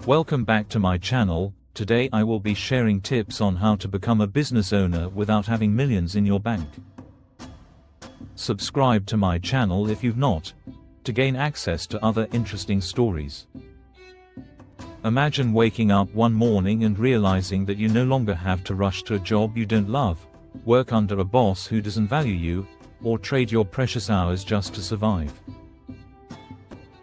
Welcome back to my channel. Today I will be sharing tips on how to become a business owner without having millions in your bank. Subscribe to my channel if you've not, to gain access to other interesting stories. Imagine waking up one morning and realizing that you no longer have to rush to a job you don't love, work under a boss who doesn't value you, or trade your precious hours just to survive.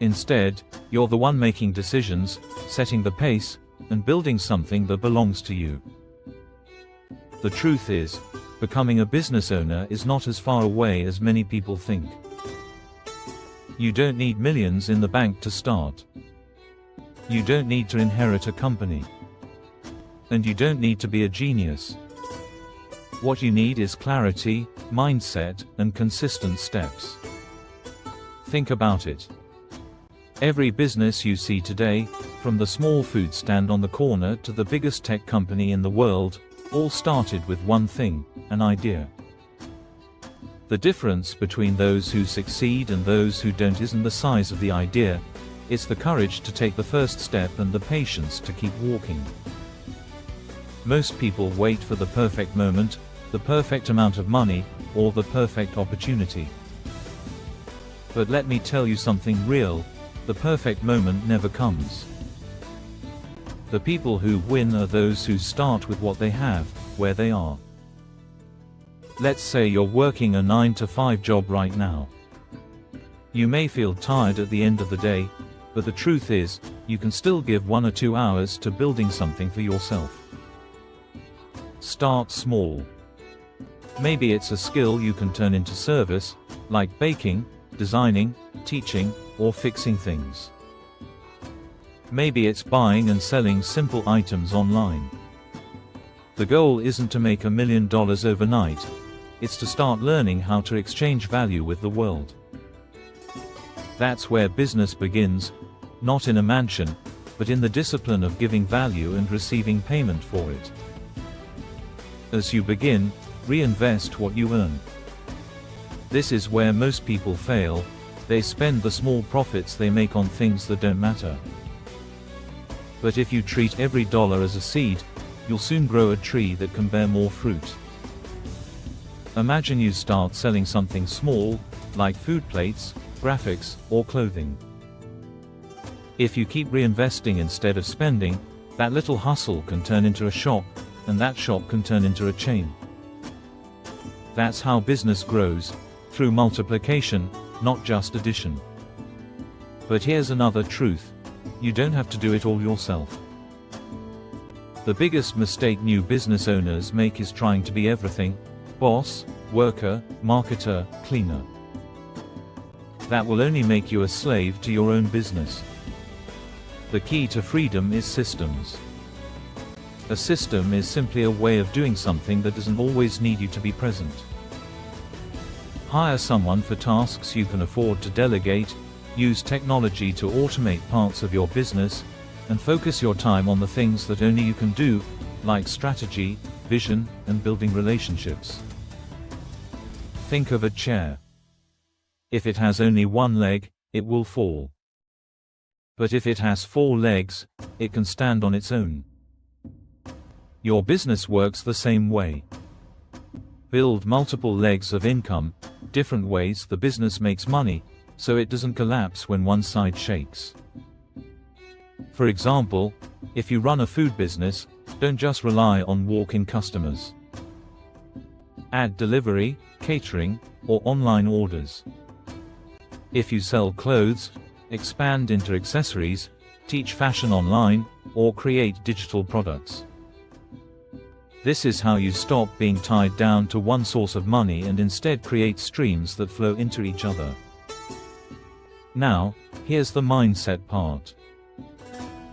Instead, you're the one making decisions, setting the pace, and building something that belongs to you. The truth is, becoming a business owner is not as far away as many people think. You don't need millions in the bank to start. You don't need to inherit a company. And you don't need to be a genius. What you need is clarity, mindset, and consistent steps. Think about it. Every business you see today, from the small food stand on the corner to the biggest tech company in the world, all started with one thing: an idea. The difference between those who succeed and those who don't isn't the size of the idea, it's the courage to take the first step and the patience to keep walking. Most people wait for the perfect moment, the perfect amount of money, or the perfect opportunity. But let me tell you something real. The perfect moment never comes. The people who win are those who start with what they have, where they are. Let's say you're working a 9-to-5 job right now. You may feel tired at the end of the day, but the truth is, you can still give 1 or 2 hours to building something for yourself. Start small. Maybe it's a skill you can turn into service, like baking, designing, teaching, or fixing things. Maybe it's buying and selling simple items online. The goal isn't to make $1 million overnight, it's to start learning how to exchange value with the world. That's where business begins, not in a mansion, but in the discipline of giving value and receiving payment for it. As you begin, reinvest what you earn. This is where most people fail. They spend the small profits they make on things that don't matter. But if you treat every dollar as a seed, you'll soon grow a tree that can bear more fruit. Imagine you start selling something small, like food plates, graphics, or clothing. If you keep reinvesting instead of spending, that little hustle can turn into a shop, and that shop can turn into a chain. That's how business grows, through multiplication, not just addition. But here's another truth: you don't have to do it all yourself. The biggest mistake new business owners make is trying to be everything: boss, worker, marketer, cleaner. That will only make you a slave to your own business. The key to freedom is systems. A system is simply a way of doing something that doesn't always need you to be present. Hire someone for tasks you can afford to delegate, use technology to automate parts of your business, and focus your time on the things that only you can do, like strategy, vision, and building relationships. Think of a chair. If it has only one leg, it will fall. But if it has 4 legs, it can stand on its own. Your business works the same way. Build multiple legs of income, different ways the business makes money, so it doesn't collapse when one side shakes. For example, if you run a food business, don't just rely on walk-in customers. Add delivery, catering, or online orders. If you sell clothes, expand into accessories, teach fashion online, or create digital products. This is how you stop being tied down to one source of money and instead create streams that flow into each other. Now, here's the mindset part.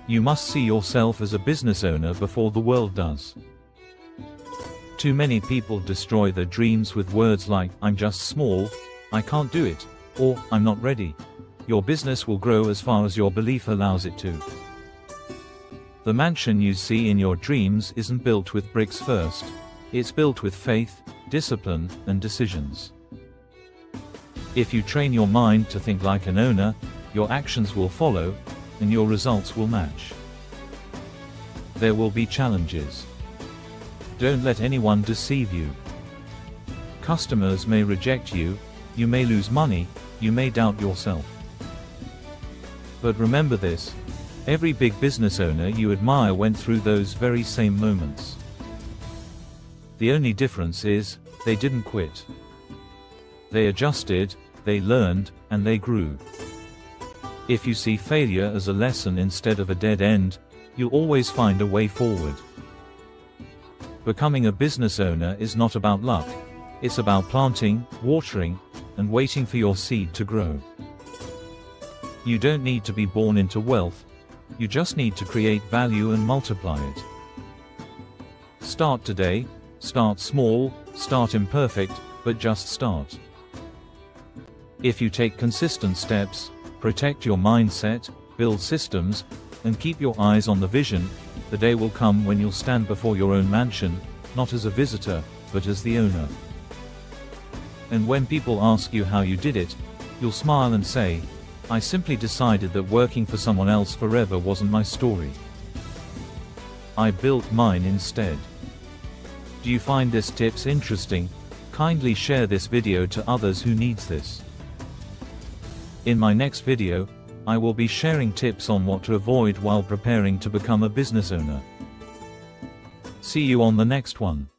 You must see yourself as a business owner before the world does. Too many people destroy their dreams with words like, "I'm just small," "I can't do it," or "I'm not ready." Your business will grow as far as your belief allows it to. The mansion you see in your dreams isn't built with bricks first. It's built with faith, discipline, and decisions. If you train your mind to think like an owner, your actions will follow, and your results will match. There will be challenges. Don't let anyone deceive you. Customers may reject you, you may lose money, you may doubt yourself. But remember this: every big business owner you admire went through those very same moments. The only difference is, they didn't quit. They adjusted, they learned, and they grew. If you see failure as a lesson instead of a dead end, you'll always find a way forward. Becoming a business owner is not about luck. It's about planting, watering, and waiting for your seed to grow. You don't need to be born into wealth. You just need to create value and multiply it. Start today. Start small, start imperfect, but just start. If you take consistent steps, protect your mindset, build systems, and keep your eyes on the vision, the day will come when you'll stand before your own mansion, not as a visitor, but as the owner. And when people ask you how you did it, you'll smile and say, "I simply decided that working for someone else forever wasn't my story. I built mine instead." Do you find this tips interesting? Kindly share this video to others who needs this. In my next video, I will be sharing tips on what to avoid while preparing to become a business owner. See you on the next one.